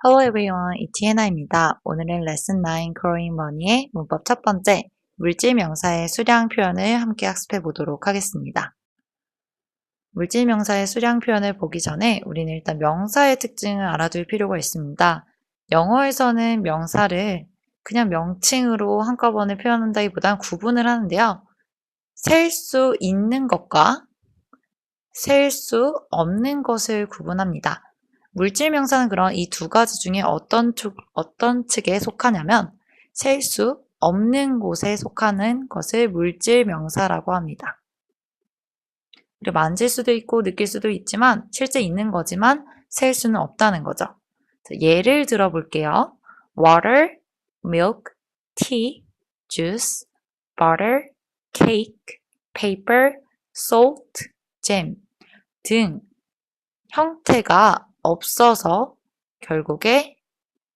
Hello everyone, 이티에나입니다. 오늘은 레슨 9 Growing Money의 문법 첫 번째, 물질 명사의 수량 표현을 함께 학습해 보도록 하겠습니다. 물질 명사의 수량 표현을 보기 전에 우리는 일단 명사의 특징을 알아둘 필요가 있습니다. 영어에서는 명사를 그냥 명칭으로 한꺼번에 표현한다기보단 구분을 하는데요. 셀 수 있는 것과 셀 수 없는 것을 구분합니다. 물질 명사는 그럼 이 두 가지 중에 어떤 측에 속하냐면 셀 수 없는 곳에 속하는 것을 물질 명사라고 합니다. 그리고 만질 수도 있고 느낄 수도 있지만 실제 있는 거지만 셀 수는 없다는 거죠. 예를 들어 볼게요. water, milk, tea, juice, butter, cake, paper, salt, jam 등 형태가 없어서 결국에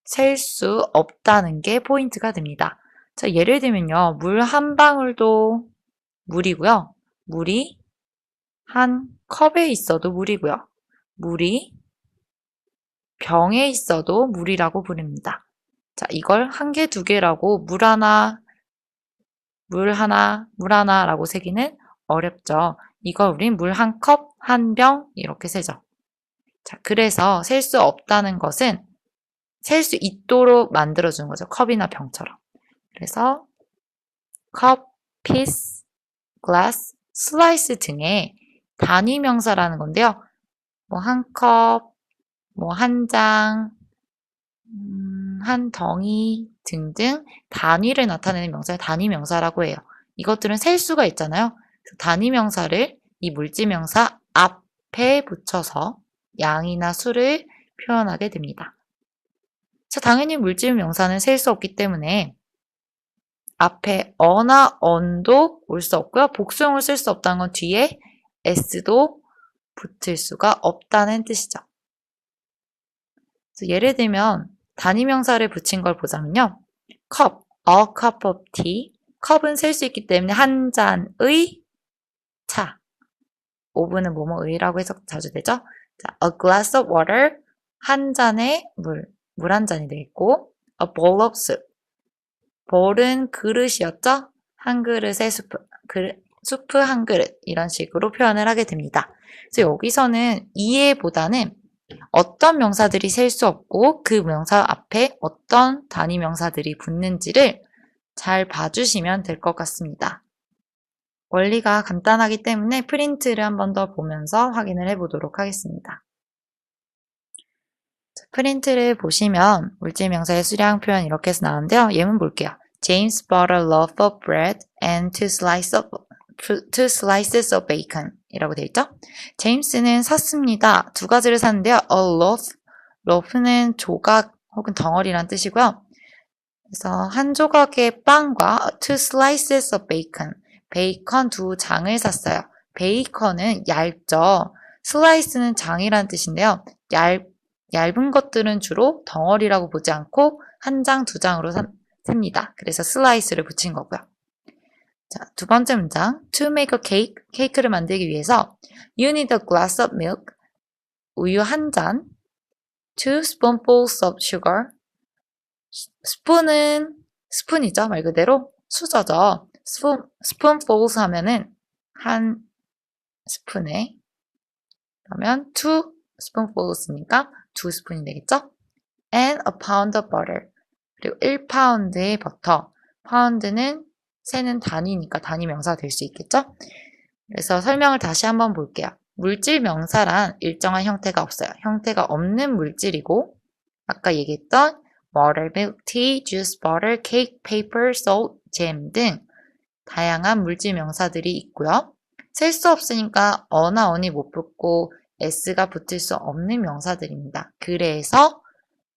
셀 수 없다는 게 포인트가 됩니다. 자, 예를 들면요. 물 한 방울도 물이고요. 물이 한 컵에 있어도 물이고요. 물이 병에 있어도 물이라고 부릅니다. 자, 이걸 한 개, 두 개라고 물 하나, 물 하나라고 세기는 어렵죠. 이걸 우린 물 한 컵, 한 병 이렇게 세죠. 자, 그래서 셀 수 없다는 것은 셀 수 있도록 만들어주는 거죠. 컵이나 병처럼. 그래서 컵, piece, glass, slice 등의 단위 명사라는 건데요. 뭐 한 컵, 뭐 한 장, 한 덩이 등등 단위를 나타내는 명사를 단위 명사라고 해요. 이것들은 셀 수가 있잖아요. 단위 명사를 이 물질 명사 앞에 붙여서 양이나 수를 표현하게 됩니다. 자, 당연히 물질 명사는 셀 수 없기 때문에 앞에 어나 언도 올 수 없고요. 복수형을 쓸 수 없다는 건 뒤에 s도 붙을 수가 없다는 뜻이죠. 그래서 예를 들면 단위 명사를 붙인 걸 보자면요. cup, a cup of tea. 컵은 셀 수 있기 때문에 한 잔의 차. 오브는 뭐뭐의라고 해서 자주 되죠. 자, a glass of water. 한 잔의 물 한 잔이 되겠고 a bowl of soup. 볼은 그릇이었죠? 한 그릇에 수프 한 그릇 이런 식으로 표현을 하게 됩니다. 그래서 여기서는 이해보다는 어떤 명사들이 셀 수 없고 그 명사 앞에 어떤 단위 명사들이 붙는지를 잘 봐주시면 될 것 같습니다. 원리가 간단하기 때문에 프린트를 한 번 더 보면서 확인을 해보도록 하겠습니다. 프린트를 보시면 물질 명사의 수량 표현 이렇게 해서 나오는데요. 예문 볼게요. James bought a loaf of bread and two slices of bacon 이라고 되어 있죠. 제임스는 샀습니다. 두 가지를 샀는데요. A loaf는 조각 혹은 덩어리란 뜻이고요. 그래서 한 조각의 빵과 two slices of bacon, 베이컨 두 장을 샀어요. 베이컨은 얇죠. 슬라이스는 장이란 뜻인데요. 얇은 것들은 주로 덩어리라고 보지 않고 한 장, 두 장으로 삽니다. 그래서 슬라이스를 붙인 거고요. 자, 두 번째 문장. To make a cake, 케이크를 만들기 위해서 You need a glass of milk, 우유 한 잔, two spoonfuls of sugar, 스푼은 스푼이죠. 말 그대로 수저죠. spoonfuls 하면은 한 스푼에 그러면 two spoonfuls니까 두 스푼이 되겠죠. And a pound of butter. 그리고 1파운드의 버터. 파운드는 세는 단위니까 단위 명사가 될 수 있겠죠. 그래서 설명을 다시 한번 볼게요. 물질 명사란 일정한 형태가 없어요. 형태가 없는 물질이고 아까 얘기했던 water, milk, tea, juice, butter, cake, paper, salt, jam 등 다양한 물질 명사들이 있고요. 셀 수 없으니까 어나 언이 못 붙고 s가 붙을 수 없는 명사들입니다. 그래서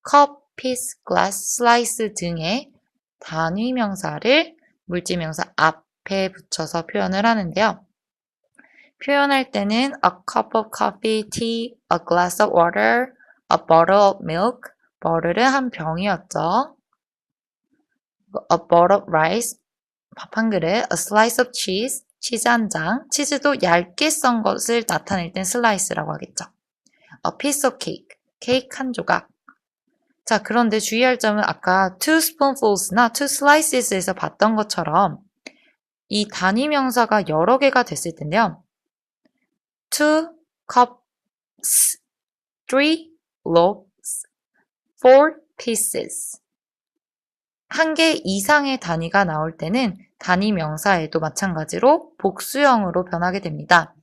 cup, piece, glass, slice 등의 단위 명사를 물질 명사 앞에 붙여서 표현을 하는데요. 표현할 때는 a cup of coffee, tea, a glass of water, a bottle of milk, 버를은 한 병이었죠. A bowl of rice, 밥 한 그릇, a slice of cheese, 치즈 한 장. 치즈도 얇게 썬 것을 나타낼 땐 슬라이스라고 하겠죠. A piece of cake, 케이크 한 조각. 자, 그런데 주의할 점은 아까 two spoonfuls나 two slices에서 봤던 것처럼 이 단위 명사가 여러 개가 됐을 텐데요. two cups, three loaves, four pieces. 한 개 이상의 단위가 나올 때는 단위 명사에도 마찬가지로 복수형으로 변하게 됩니다.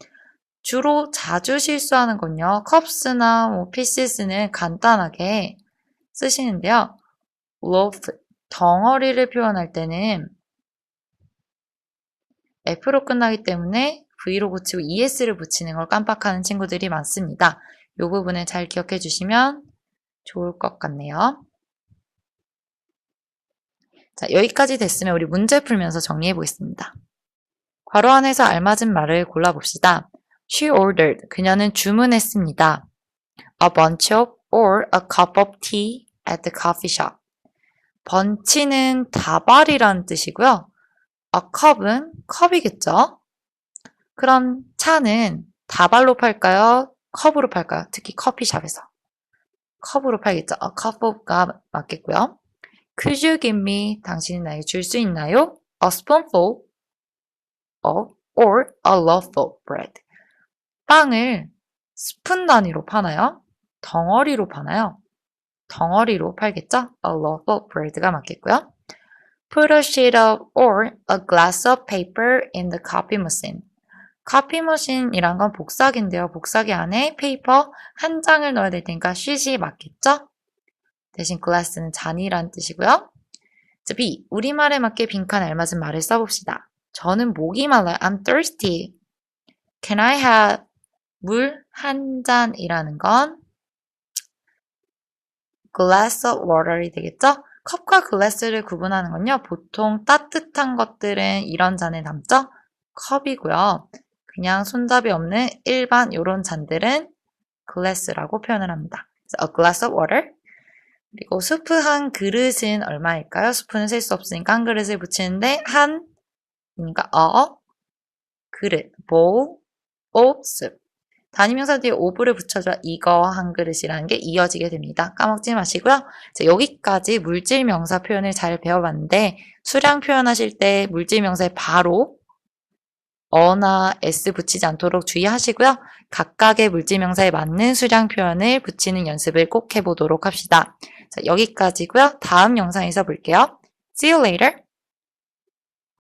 주로 자주 실수하는 건요. cups나 pieces는 간단하게 쓰시는데요. loaf, 덩어리를 표현할 때는 F로 끝나기 때문에 V로 붙이고 ES를 붙이는 걸 깜빡하는 친구들이 많습니다. 이 부분을 잘 기억해 주시면 좋을 것 같네요. 자, 여기까지 됐으면 우리 문제 풀면서 정리해 보겠습니다. 괄호 안에서 알맞은 말을 골라봅시다. She ordered. 그녀는 주문했습니다. A bunch of or a cup of tea at the coffee shop. bunch는 다발이라는 뜻이고요. A cup은 컵이겠죠? 그럼 차는 다발로 팔까요? 컵으로 팔까요? 특히 커피숍에서. 컵으로 팔겠죠? A cup of가 맞겠고요. Could you give me, 당신이 나에게 줄 수 있나요? A spoonful of or a loaf of bread. 빵을 스푼 단위로 파나요? 덩어리로 파나요? 덩어리로 팔겠죠? A loaf of bread가 맞겠고요. Put a sheet of or a glass of paper in the copy machine. copy machine이란 건 복사기인데요. 복사기 안에 페이퍼 한 장을 넣어야 될 테니까 sheet이 맞겠죠? 대신 glass는 잔이란 뜻이고요. 자, B. 우리말에 맞게 빈칸 알맞은 말을 써봅시다. 저는 목이 말라요. I'm thirsty. Can I have 물 한 잔이라는 건 glass of water이 되겠죠? 컵과 glass를 구분하는 건요. 보통 따뜻한 것들은 이런 잔에 담죠? 컵이고요. 그냥 손잡이 없는 일반 이런 잔들은 glass라고 표현을 합니다. a glass of water. 그리고 수프 한 그릇은 얼마일까요? 수프는 셀 수 없으니까 한 그릇을 붙이는데 한, 그러니까 a 그릇, bowl of soup. 단위명사 뒤에 of를 붙여줘야 이거 한 그릇이라는 게 이어지게 됩니다. 까먹지 마시고요. 자, 여기까지 물질명사 표현을 잘 배워봤는데 수량 표현하실 때 물질명사에 바로 어나 s 붙이지 않도록 주의하시고요. 각각의 물질명사에 맞는 수량 표현을 붙이는 연습을 꼭 해보도록 합시다. 자, 여기까지고요. 다음 영상에서 볼게요. See you later.